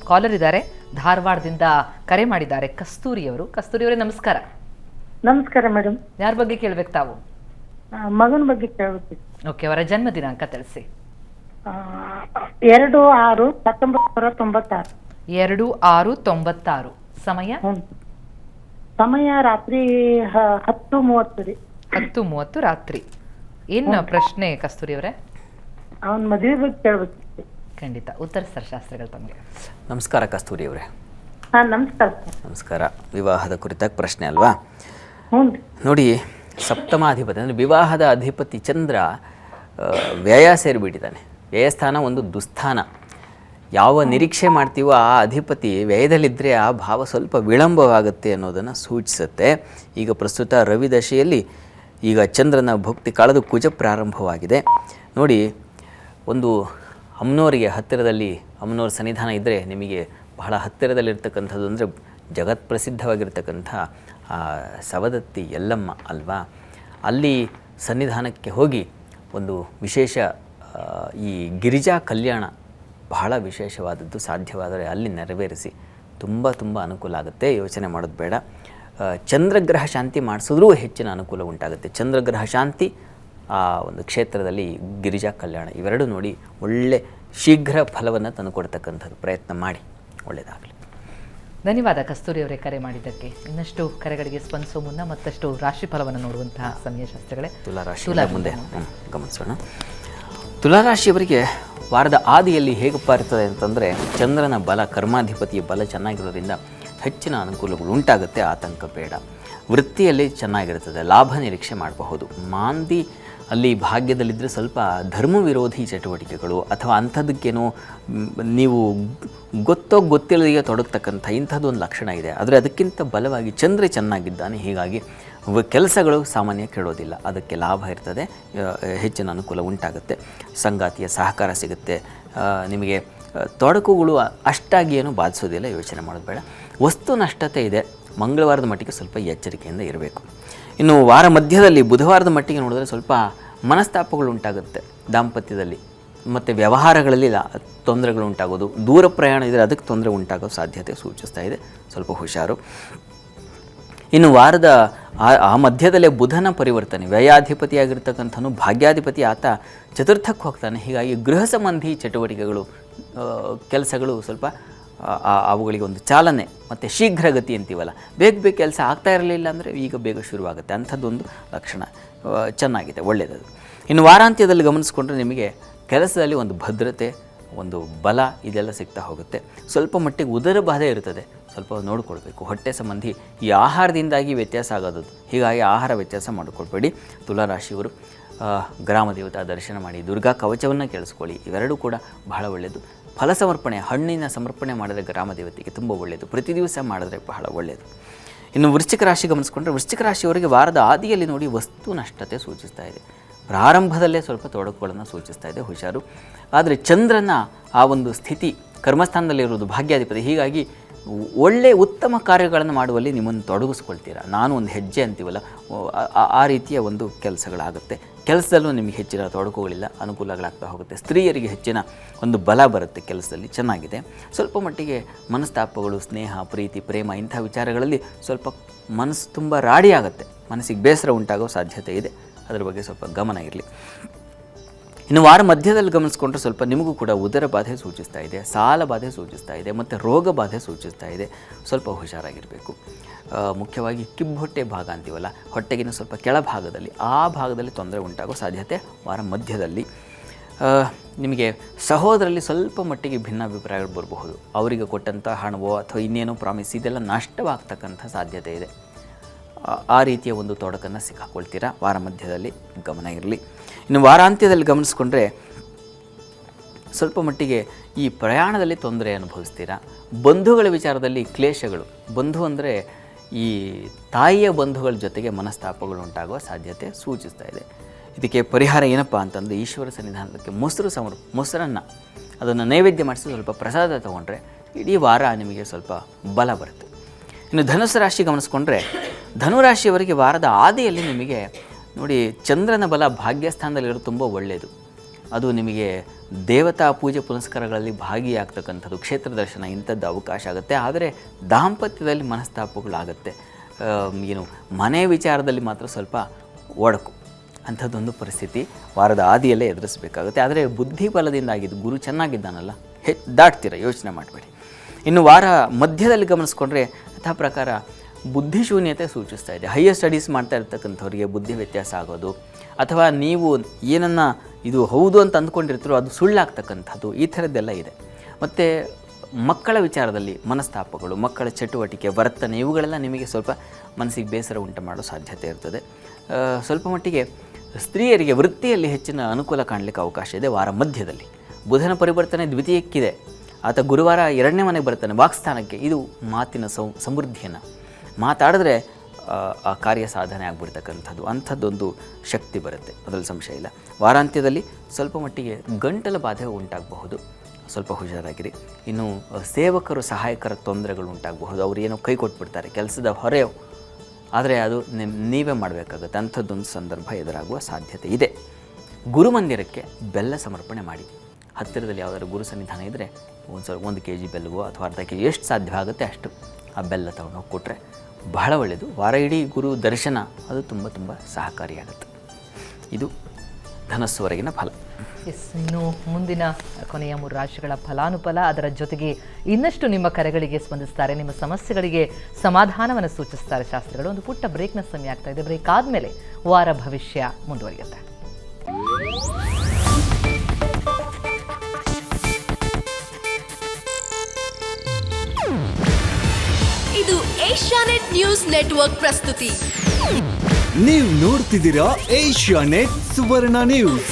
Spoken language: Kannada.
ಕಾಲರ್ ಇದ್ದಾರೆ, ಧಾರವಾಡದಿಂದ ಕರೆ ಮಾಡಿದ್ದಾರೆ. ಕಸ್ತೂರಿಯವರೇ ನಮಸ್ಕಾರ. ನಮಸ್ಕಾರ ಮೇಡಮ್. ಯಾರ ಬಗ್ಗೆ ಕೇಳ್ಬೇಕು ತಾವು? ಮಗನ ಬಗ್ಗೆ ಕೇಳಬೇಕು. ಓಕೆ, ಅವರ ಜನ್ಮ ದಿನಾಂಕ ತಿಳಿಸಿ. 2/6/1996. 2/6/96. ಸಮಯ? ಸಮಯ ರಾತ್ರಿ 10:30 ರೀ. 10:30 ರಾತ್ರಿ. ಏನು ಪ್ರಶ್ನೆ ಕಸ್ತೂರಿಯವರೇ? ಅವನ ಮದುವೆ ಬಗ್ಗೆ ಕೇಳ್ಬೇಕು. ಖಂಡಿತ ಉತ್ತರಿಸ್ತಾರೆ ಶಾಸ್ತ್ರಿಗಳು ತಮಗೆ. ನಮಸ್ಕಾರ ಕಸ್ತೂರಿಯವರೇ. ನಮಸ್ಕಾರ. ನಮಸ್ಕಾರ. ವಿವಾಹದ ಕುರಿತಾಗಿ ಪ್ರಶ್ನೆ ಅಲ್ವಾ? ನೋಡಿ, ಸಪ್ತಮಾಧಿಪತಿ ಅಂದರೆ ವಿವಾಹದ ಅಧಿಪತಿ ಚಂದ್ರ ವ್ಯಯ ಸೇರಿಬಿಟ್ಟಿದ್ದಾನೆ. ವ್ಯಯಸ್ಥಾನ ಒಂದು ದುಸ್ಥಾನ. ಯಾವ ನಿರೀಕ್ಷೆ ಮಾಡ್ತೀವೋ ಆ ಅಧಿಪತಿ ವ್ಯಯದಲ್ಲಿದ್ದರೆ ಆ ಭಾವ ಸ್ವಲ್ಪ ವಿಳಂಬವಾಗುತ್ತೆ ಅನ್ನೋದನ್ನು ಸೂಚಿಸುತ್ತೆ. ಈಗ ಪ್ರಸ್ತುತ ರವಿ ದಶೆಯಲ್ಲಿ ಈಗ ಚಂದ್ರನ ಭಕ್ತಿ ಕಳೆದು ಕುಜ ಪ್ರಾರಂಭವಾಗಿದೆ. ನೋಡಿ, ಒಂದು ಅಮ್ಮನವರಿಗೆ ಹತ್ತಿರದಲ್ಲಿ ಅಮ್ಮನವ್ರ ಸನ್ನಿಧಾನ ಇದ್ದರೆ ನಿಮಗೆ ಬಹಳ ಹತ್ತಿರದಲ್ಲಿರ್ತಕ್ಕಂಥದ್ದು ಅಂದರೆ ಜಗತ್ಪ್ರಸಿದ್ಧವಾಗಿರ್ತಕ್ಕಂಥ ಸವದತ್ತಿ ಯಲ್ಲಮ್ಮ ಅಲ್ವಾ? ಅಲ್ಲಿ ಸನ್ನಿಧಾನಕ್ಕೆ ಹೋಗಿ ಒಂದು ವಿಶೇಷ ಈ ಗಿರಿಜಾ ಕಲ್ಯಾಣ ಬಹಳ ವಿಶೇಷವಾದದ್ದು. ಸಾಧ್ಯವಾದರೆ ಅಲ್ಲಿ ನೆರವೇರಿಸಿ ತುಂಬ ಅನುಕೂಲ ಆಗುತ್ತೆ. ಯೋಚನೆ ಮಾಡೋದು ಬೇಡ. ಚಂದ್ರಗ್ರಹ ಶಾಂತಿ ಮಾಡಿಸಿದ್ರೂ ಹೆಚ್ಚಿನ ಅನುಕೂಲ ಉಂಟಾಗುತ್ತೆ. ಚಂದ್ರಗ್ರಹ ಶಾಂತಿ ಆ ಒಂದು ಕ್ಷೇತ್ರದಲ್ಲಿ ಗಿರಿಜಾ ಕಲ್ಯಾಣ ಇವೆರಡು ನೋಡಿ ಒಳ್ಳೆ ಶೀಘ್ರ ಫಲವನ್ನು ತಂದುಕೊಡ್ತಕ್ಕಂಥದ್ದು. ಪ್ರಯತ್ನ ಮಾಡಿ, ಒಳ್ಳೆಯದಾಗಲಿ. ಧನ್ಯವಾದ ಕಸ್ತೂರಿಯವರೇ ಕರೆ ಮಾಡಿದ್ದಕ್ಕೆ. ಇನ್ನಷ್ಟು ಕರೆಗಳಿಗೆ ಸ್ಪಂದಿಸೋ ಮುನ್ನ ಮತ್ತಷ್ಟು ರಾಶಿ ಫಲವನ್ನು ನೋಡುವಂತಹ ಸಮಯ ಶಾಸ್ತ್ರಗಳೇ. ತುಲಾರಾಶಿ ಮುಂದೆ ಗಮನಿಸೋಣ. ತುಲಾರಾಶಿಯವರಿಗೆ ವಾರದ ಆದಿಯಲ್ಲಿ ಹೇಗಪ್ಪ ಇರ್ತದೆ ಅಂತಂದರೆ, ಚಂದ್ರನ ಬಲ, ಕರ್ಮಾಧಿಪತಿಯ ಬಲ ಚೆನ್ನಾಗಿರೋದ್ರಿಂದ ಹೆಚ್ಚಿನ ಅನುಕೂಲಗಳು ಉಂಟಾಗುತ್ತೆ. ಆತಂಕ ಬೇಡ. ವೃತ್ತಿಯಲ್ಲಿ ಚೆನ್ನಾಗಿರ್ತದೆ, ಲಾಭ ನಿರೀಕ್ಷೆ ಮಾಡಬಹುದು. ಮಾಂದಿ ಅಲ್ಲಿ ಭಾಗ್ಯದಲ್ಲಿದ್ದರೆ ಸ್ವಲ್ಪ ಧರ್ಮ ವಿರೋಧಿ ಚಟುವಟಿಕೆಗಳು ಅಥವಾ ಅಂಥದ್ದಕ್ಕೇನೋ ನೀವು ಗೊತ್ತಿಲ್ಲದೆಯೇ ತೊಡಗ್ತಕ್ಕಂಥ ಇಂಥದ್ದೊಂದು ಲಕ್ಷಣ ಇದೆ. ಆದರೆ ಅದಕ್ಕಿಂತ ಬಲವಾಗಿ ಚಂದ್ರ ಚೆನ್ನಾಗಿದ್ದಾನೆ. ಹೀಗಾಗಿ ಕೆಲಸಗಳು ಸಾಮಾನ್ಯ ಕೆಡೋದಿಲ್ಲ. ಅದಕ್ಕೆ ಲಾಭ ಇರ್ತದೆ, ಹೆಚ್ಚಿನ ಅನುಕೂಲ ಉಂಟಾಗುತ್ತೆ. ಸಂಗಾತಿಯ ಸಹಕಾರ ಸಿಗುತ್ತೆ. ನಿಮಗೆ ತೊಡಕುಗಳು ಅಷ್ಟಾಗಿ ಏನು ಬಾಧಿಸೋದಿಲ್ಲ. ಯೋಚನೆ ಮಾಡೋದು ಬೇಡ. ವಸ್ತು ನಷ್ಟತೆ ಇದೆ. ಮಂಗಳವಾರದ ಮಟ್ಟಿಗೆ ಸ್ವಲ್ಪ ಎಚ್ಚರಿಕೆಯಿಂದ ಇರಬೇಕು. ಇನ್ನು ವಾರ ಮಧ್ಯದಲ್ಲಿ ಬುಧವಾರದ ಮಟ್ಟಿಗೆ ನೋಡಿದ್ರೆ ಸ್ವಲ್ಪ ಮನಸ್ತಾಪಗಳು ಉಂಟಾಗುತ್ತೆ ದಾಂಪತ್ಯದಲ್ಲಿ ಮತ್ತು ವ್ಯವಹಾರಗಳಲ್ಲಿ ತೊಂದರೆಗಳು ಉಂಟಾಗೋದು. ದೂರ ಪ್ರಯಾಣ ಇದ್ದರೆ ಅದಕ್ಕೆ ತೊಂದರೆ ಉಂಟಾಗೋ ಸಾಧ್ಯತೆ ಸೂಚಿಸ್ತಾ ಇದೆ. ಸ್ವಲ್ಪ ಹುಷಾರು. ಇನ್ನು ವಾರದ ಆ ಮಧ್ಯದಲ್ಲೇ ಬುಧನ ಪರಿವರ್ತನೆ, ವ್ಯಯಾಧಿಪತಿಯಾಗಿರ್ತಕ್ಕಂಥನು ಭಾಗ್ಯಾಧಿಪತಿ, ಆತ ಚತುರ್ಥಕ್ಕೆ ಹೋಗ್ತಾನೆ. ಹೀಗಾಗಿ ಗೃಹ ಸಂಬಂಧಿ ಚಟುವಟಿಕೆಗಳು, ಕೆಲಸಗಳು ಸ್ವಲ್ಪ ಅವುಗಳಿಗೆ ಒಂದು ಚಾಲನೆ ಮತ್ತು ಶೀಘ್ರಗತಿ ಅಂತೀವಲ್ಲ, ಬೇಗ ಕೆಲಸ ಆಗ್ತಾ ಇರಲಿಲ್ಲ ಅಂದರೆ ಈಗ ಬೇಗ ಶುರುವಾಗುತ್ತೆ. ಅಂಥದ್ದೊಂದು ಲಕ್ಷಣ ಚೆನ್ನಾಗಿದೆ, ಒಳ್ಳೆಯದು. ಇನ್ನು ವಾರಾಂತ್ಯದಲ್ಲಿ ಗಮನಿಸ್ಕೊಂಡ್ರೆ ನಿಮಗೆ ಕೆಲಸದಲ್ಲಿ ಒಂದು ಭದ್ರತೆ, ಒಂದು ಬಲ ಇದೆಲ್ಲ ಸಿಗ್ತಾ ಹೋಗುತ್ತೆ. ಸ್ವಲ್ಪ ಮಟ್ಟಿಗೆ ಉದರ ಬಾಧೆ ಇರ್ತದೆ, ಸ್ವಲ್ಪ ನೋಡಿಕೊಳ್ಬೇಕು. ಹೊಟ್ಟೆ ಸಂಬಂಧಿ ಈ ಆಹಾರದಿಂದಾಗಿ ವ್ಯತ್ಯಾಸ ಆಗೋದು. ಹೀಗಾಗಿ ಆಹಾರ ವ್ಯತ್ಯಾಸ ಮಾಡಿಕೊಳ್ಬೇಡಿ. ತುಲಾರಾಶಿಯವರು ಗ್ರಾಮ ದೇವತಾ ದರ್ಶನ ಮಾಡಿ, ದುರ್ಗಾ ಕವಚವನ್ನು ಕೇಳಿಸ್ಕೊಳ್ಳಿ. ಇವೆರಡೂ ಕೂಡ ಬಹಳ ಒಳ್ಳೆಯದು. ಫಲ ಸಮರ್ಪಣೆ, ಹಣ್ಣಿನ ಸಮರ್ಪಣೆ ಮಾಡಿದ್ರೆ ಗ್ರಾಮ ದೇವತೆಗೆ ತುಂಬ ಒಳ್ಳೆಯದು. ಪ್ರತಿ ದಿವಸ ಮಾಡಿದ್ರೆ ಬಹಳ ಒಳ್ಳೆಯದು. ಇನ್ನು ವೃಶ್ಚಿಕ ರಾಶಿ ಗಮನಿಸ್ಕೊಂಡ್ರೆ, ವೃಶ್ಚಿಕ ರಾಶಿಯವರಿಗೆ ವಾರದ ಆದಿಯಲ್ಲಿ ನೋಡಿ ವಸ್ತು ನಷ್ಟತೆ ಸೂಚಿಸ್ತಾ ಇದೆ. ಪ್ರಾರಂಭದಲ್ಲೇ ಸ್ವಲ್ಪ ತೊಡಕುಗಳನ್ನು ಸೂಚಿಸ್ತಾ ಇದೆ, ಹುಷಾರು. ಆದರೆ ಚಂದ್ರನ ಆ ಒಂದು ಸ್ಥಿತಿ ಕರ್ಮಸ್ಥಾನದಲ್ಲಿರುವುದು ಭಾಗ್ಯಾಧಿಪತಿ. ಹೀಗಾಗಿ ಒಳ್ಳೆಯ ಉತ್ತಮ ಕಾರ್ಯಗಳನ್ನು ಮಾಡುವಲ್ಲಿ ನಿಮ್ಮನ್ನು ತೊಡಗಿಸ್ಕೊಳ್ತೀರಾ. ನಾನು ಒಂದು ಹೆಜ್ಜೆ ಅಂತೀವಲ್ಲ, ಆ ರೀತಿಯ ಒಂದು ಕೆಲಸಗಳಾಗುತ್ತೆ. ಕೆಲಸದಲ್ಲೂ ನಿಮಗೆ ಹೆಚ್ಚಿನ ತೊಡಕುಗಳಿಲ್ಲ, ಅನುಕೂಲಗಳಾಗ್ತಾ ಹೋಗುತ್ತೆ. ಸ್ತ್ರೀಯರಿಗೆ ಹೆಚ್ಚಿನ ಒಂದು ಬಲ ಬರುತ್ತೆ ಕೆಲಸದಲ್ಲಿ, ಚೆನ್ನಾಗಿದೆ. ಸ್ವಲ್ಪ ಮಟ್ಟಿಗೆ ಮನಸ್ತಾಪಗಳು, ಸ್ನೇಹ, ಪ್ರೀತಿ, ಪ್ರೇಮ ಇಂಥ ವಿಚಾರಗಳಲ್ಲಿ ಸ್ವಲ್ಪ ಮನಸ್ಸು ತುಂಬ ರಾಡಿ ಆಗುತ್ತೆ. ಮನಸ್ಸಿಗೆ ಬೇಸರ ಉಂಟಾಗೋ ಸಾಧ್ಯತೆ ಇದೆ. ಅದರ ಬಗ್ಗೆ ಸ್ವಲ್ಪ ಗಮನ ಇರಲಿ. ಇನ್ನು ವಾರ ಮಧ್ಯದಲ್ಲಿ ಗಮನಿಸ್ಕೊಂಡ್ರೆ ಸ್ವಲ್ಪ ನಿಮಗೂ ಕೂಡ ಉದರ ಬಾಧೆ ಸೂಚಿಸ್ತಾ ಇದೆ, ಸಾಲ ಬಾಧೆ ಸೂಚಿಸ್ತಾ ಇದೆ ಮತ್ತು ರೋಗ ಬಾಧೆ ಸೂಚಿಸ್ತಾ ಇದೆ. ಸ್ವಲ್ಪ ಹುಷಾರಾಗಿರಬೇಕು. ಮುಖ್ಯವಾಗಿ ಕಿಬ್ಬೊಟ್ಟೆ ಭಾಗ ಅಂತೀವಲ್ಲ, ಹೊಟ್ಟೆಗಿನ ಸ್ವಲ್ಪ ಕೆಳಭಾಗದಲ್ಲಿ, ಆ ಭಾಗದಲ್ಲಿ ತೊಂದರೆ ಉಂಟಾಗೋ ಸಾಧ್ಯತೆ ವಾರ ಮಧ್ಯದಲ್ಲಿ. ನಿಮಗೆ ಸಹೋದರಲ್ಲಿ ಸ್ವಲ್ಪ ಮಟ್ಟಿಗೆ ಭಿನ್ನಾಭಿಪ್ರಾಯಗಳು ಬರಬಹುದು. ಅವರಿಗೆ ಕೊಟ್ಟಂಥ ಹಣವೋ ಅಥವಾ ಇನ್ನೇನೋ ಪ್ರಾಮಿಸ್ ಇದೆಲ್ಲ ನಷ್ಟವಾಗ್ತಕ್ಕಂಥ ಸಾಧ್ಯತೆ ಇದೆ. ಆ ರೀತಿಯ ಒಂದು ತೊಡಕನ್ನು ಸಿಕ್ಕಾಕೊಳ್ತೀರಾ. ವಾರ ಮಧ್ಯದಲ್ಲಿ ಗಮನ ಇರಲಿ. ಇನ್ನು ವಾರಾಂತ್ಯದಲ್ಲಿ ಗಮನಿಸ್ಕೊಂಡ್ರೆ ಸ್ವಲ್ಪ ಮಟ್ಟಿಗೆ ಈ ಪ್ರಯಾಣದಲ್ಲಿ ತೊಂದರೆ ಅನುಭವಿಸ್ತೀರಾ. ಬಂಧುಗಳ ವಿಚಾರದಲ್ಲಿ ಕ್ಲೇಶಗಳು, ಬಂಧು ಅಂದರೆ ಈ ತಾಯಿಯ ಬಂಧುಗಳ ಜೊತೆಗೆ ಮನಸ್ತಾಪಗಳು ಉಂಟಾಗುವ ಸಾಧ್ಯತೆ ಸೂಚಿಸ್ತಾ ಇದೆ. ಇದಕ್ಕೆ ಪರಿಹಾರ ಏನಪ್ಪ ಅಂತಂದರೆ, ಈಶ್ವರ ಸನ್ನಿಧಾನಕ್ಕೆ ಮೊಸರನ್ನು ಅದನ್ನು ನೈವೇದ್ಯ ಮಾಡಿಸಿ ಸ್ವಲ್ಪ ಪ್ರಸಾದ ತೊಗೊಂಡ್ರೆ ಇಡೀ ವಾರ ನಿಮಗೆ ಸ್ವಲ್ಪ ಬಲ ಬರುತ್ತೆ. ಇನ್ನು ಧನುಸು ರಾಶಿ ಗಮನಿಸ್ಕೊಂಡ್ರೆ, ಧನುರಾಶಿಯವರಿಗೆ ವಾರದ ಆದಿಯಲ್ಲಿ ನಿಮಗೆ ನೋಡಿ ಚಂದ್ರನ ಬಲ ಭಾಗ್ಯಸ್ಥಾನದಲ್ಲಿರೋದು ತುಂಬ ಒಳ್ಳೆಯದು. ಅದು ನಿಮಗೆ ದೇವತಾ ಪೂಜೆ ಪುನಸ್ಕಾರಗಳಲ್ಲಿ ಭಾಗಿಯಾಗ್ತಕ್ಕಂಥದ್ದು, ಕ್ಷೇತ್ರ ದರ್ಶನ ಇಂಥದ್ದು ಅವಕಾಶ ಆಗುತ್ತೆ. ಆದರೆ ದಾಂಪತ್ಯದಲ್ಲಿ ಮನಸ್ತಾಪಗಳಾಗುತ್ತೆ. ಏನು ಮನೆ ವಿಚಾರದಲ್ಲಿ ಮಾತ್ರ ಸ್ವಲ್ಪ ಒಡಕು ಅಂಥದ್ದೊಂದು ಪರಿಸ್ಥಿತಿ ವಾರದ ಆದಿಯಲ್ಲೇ ಎದುರಿಸಬೇಕಾಗುತ್ತೆ. ಆದರೆ ಬುದ್ಧಿ ಬಲದಿಂದ ಆಗಿದ್ದು, ಗುರು ಚೆನ್ನಾಗಿದ್ದಾನಲ್ಲ, ದಾಟ್ತೀರ, ಯೋಚನೆ ಮಾಡಬೇಡಿ. ಇನ್ನು ವಾರ ಮಧ್ಯದಲ್ಲಿ ಗಮನಿಸ್ಕೊಂಡ್ರೆ ಯಥಾ ಪ್ರಕಾರ ಬುದ್ಧಿಶೂನ್ಯತೆ ಸೂಚಿಸ್ತಾ ಇದೆ. ಹೈಯರ್ ಸ್ಟಡೀಸ್ ಮಾಡ್ತಾ ಇರ್ತಕ್ಕಂಥವ್ರಿಗೆ ಬುದ್ಧಿ ವ್ಯತ್ಯಾಸ ಆಗೋದು, ಅಥವಾ ನೀವು ಏನನ್ನು ಇದು ಹೌದು ಅಂತ ಅಂದ್ಕೊಂಡಿರ್ತೀರೋ ಅದು ಸುಳ್ಳಾಗ್ತಕ್ಕಂಥದ್ದು, ಈ ಥರದ್ದೆಲ್ಲ ಇದೆ. ಮತ್ತು ಮಕ್ಕಳ ವಿಚಾರದಲ್ಲಿ ಮನಸ್ತಾಪಗಳು, ಮಕ್ಕಳ ಚಟುವಟಿಕೆ, ವರ್ತನೆ, ಇವುಗಳೆಲ್ಲ ನಿಮಗೆ ಸ್ವಲ್ಪ ಮನಸ್ಸಿಗೆ ಬೇಸರ ಉಂಟು ಮಾಡೋ ಸಾಧ್ಯತೆ ಇರ್ತದೆ. ಸ್ವಲ್ಪ ಮಟ್ಟಿಗೆ ಸ್ತ್ರೀಯರಿಗೆ ವೃತ್ತಿಯಲ್ಲಿ ಹೆಚ್ಚಿನ ಅನುಕೂಲ ಕಾಣಲಿಕ್ಕೆ ಅವಕಾಶ ಇದೆ ವಾರ ಮಧ್ಯದಲ್ಲಿ. ಬುಧನ ಪರಿವರ್ತನೆ ದ್ವಿತೀಯಕ್ಕಿದೆ, ಆತ ಗುರುವಾರ 2ನೇ ಮನೆಗೆ ಬರ್ತಾನೆ, ವಾಕ್ಸ್ಥಾನಕ್ಕೆ. ಇದು ಮಾತಿನ ಸಮೃದ್ಧಿಯನ್ನು, ಮಾತಾಡಿದ್ರೆ ಆ ಕಾರ್ಯ ಸಾಧನೆ ಆಗಿಬಿಡ್ತಕ್ಕಂಥದ್ದು, ಅಂಥದ್ದೊಂದು ಶಕ್ತಿ ಬರುತ್ತೆ, ಅದರಲ್ಲಿ ಸಂಶಯ ಇಲ್ಲ. ವಾರಾಂತ್ಯದಲ್ಲಿ ಸ್ವಲ್ಪ ಮಟ್ಟಿಗೆ ಗಂಟಲ ಬಾಧೆ ಉಂಟಾಗಬಹುದು, ಸ್ವಲ್ಪ ಹುಷಾರಾಗಿರಿ. ಇನ್ನು ಸೇವಕರು ಸಹಾಯಕರ ತೊಂದರೆಗಳು ಉಂಟಾಗಬಹುದು, ಅವರು ಏನೋ ಕೈ ಕೊಟ್ಬಿಡ್ತಾರೆ ಕೆಲಸದ ಹೊರೆ, ಆದರೆ ಅದು ನೀವೇ ಮಾಡಬೇಕಾಗುತ್ತೆ, ಅಂಥದ್ದೊಂದು ಸಂದರ್ಭ ಎದುರಾಗುವ ಸಾಧ್ಯತೆ ಇದೆ. ಗುರುಮಂದಿರಕ್ಕೆ ಬೆಲ್ಲ ಸಮರ್ಪಣೆ ಮಾಡಿ. ಹತ್ತಿರದಲ್ಲಿ ಯಾವುದಾದ್ರು ಗುರು ಸನ್ನಿಧಾನ ಇದ್ದರೆ 1 kg ಬೆಲ್ಲವೋ ಅಥವಾ ಅರ್ಧ kg ಎಷ್ಟು ಸಾಧ್ಯ ಆಗುತ್ತೆ ಅಷ್ಟು ಆ ಬೆಲ್ಲ ತಗೊಂಡೋಗಿ ಕೊಟ್ಟರೆ ಬಹಳ ಒಳ್ಳೆಯದು. ವಾರ ಇಡೀ ಗುರು ದರ್ಶನ ಅದು ತುಂಬ ತುಂಬ ಸಹಕಾರಿಯಾಗುತ್ತೆ. ಇದು ಧನಸ್ಸುವರೆಗಿನ ಫಲ. ಇನ್ನು ಮುಂದಿನ ಕೊನೆಯ 3 ರಾಶಿಗಳ ಫಲಾನುಫಲ, ಅದರ ಜೊತೆಗೆ ಇನ್ನಷ್ಟು ನಿಮ್ಮ ಕರೆಗಳಿಗೆ ಸ್ಪಂದಿಸ್ತಾರೆ, ನಿಮ್ಮ ಸಮಸ್ಯೆಗಳಿಗೆ ಸಮಾಧಾನವನ್ನು ಸೂಚಿಸ್ತಾರೆ ಶಾಸ್ತ್ರಿಗಳು. ಒಂದು ಪುಟ್ಟ ಬ್ರೇಕ್ನ ಸಮಯ ಆಗ್ತಾ ಇದೆ. ಬ್ರೇಕ್ ಆದಮೇಲೆ ವಾರ ಭವಿಷ್ಯ ಮುಂದುವರಿಯುತ್ತೆ. ಇದು ಏಷ್ಯಾನೆಟ್ ನ್ಯೂಸ್ ನೆಟ್ವರ್ಕ್ ಪ್ರಸ್ತುತಿ. ನೀವು ನೋಡ್ತಿದ್ದೀರಾ ಏಷ್ಯಾನೆಟ್ ಸುವರ್ಣ ನ್ಯೂಸ್.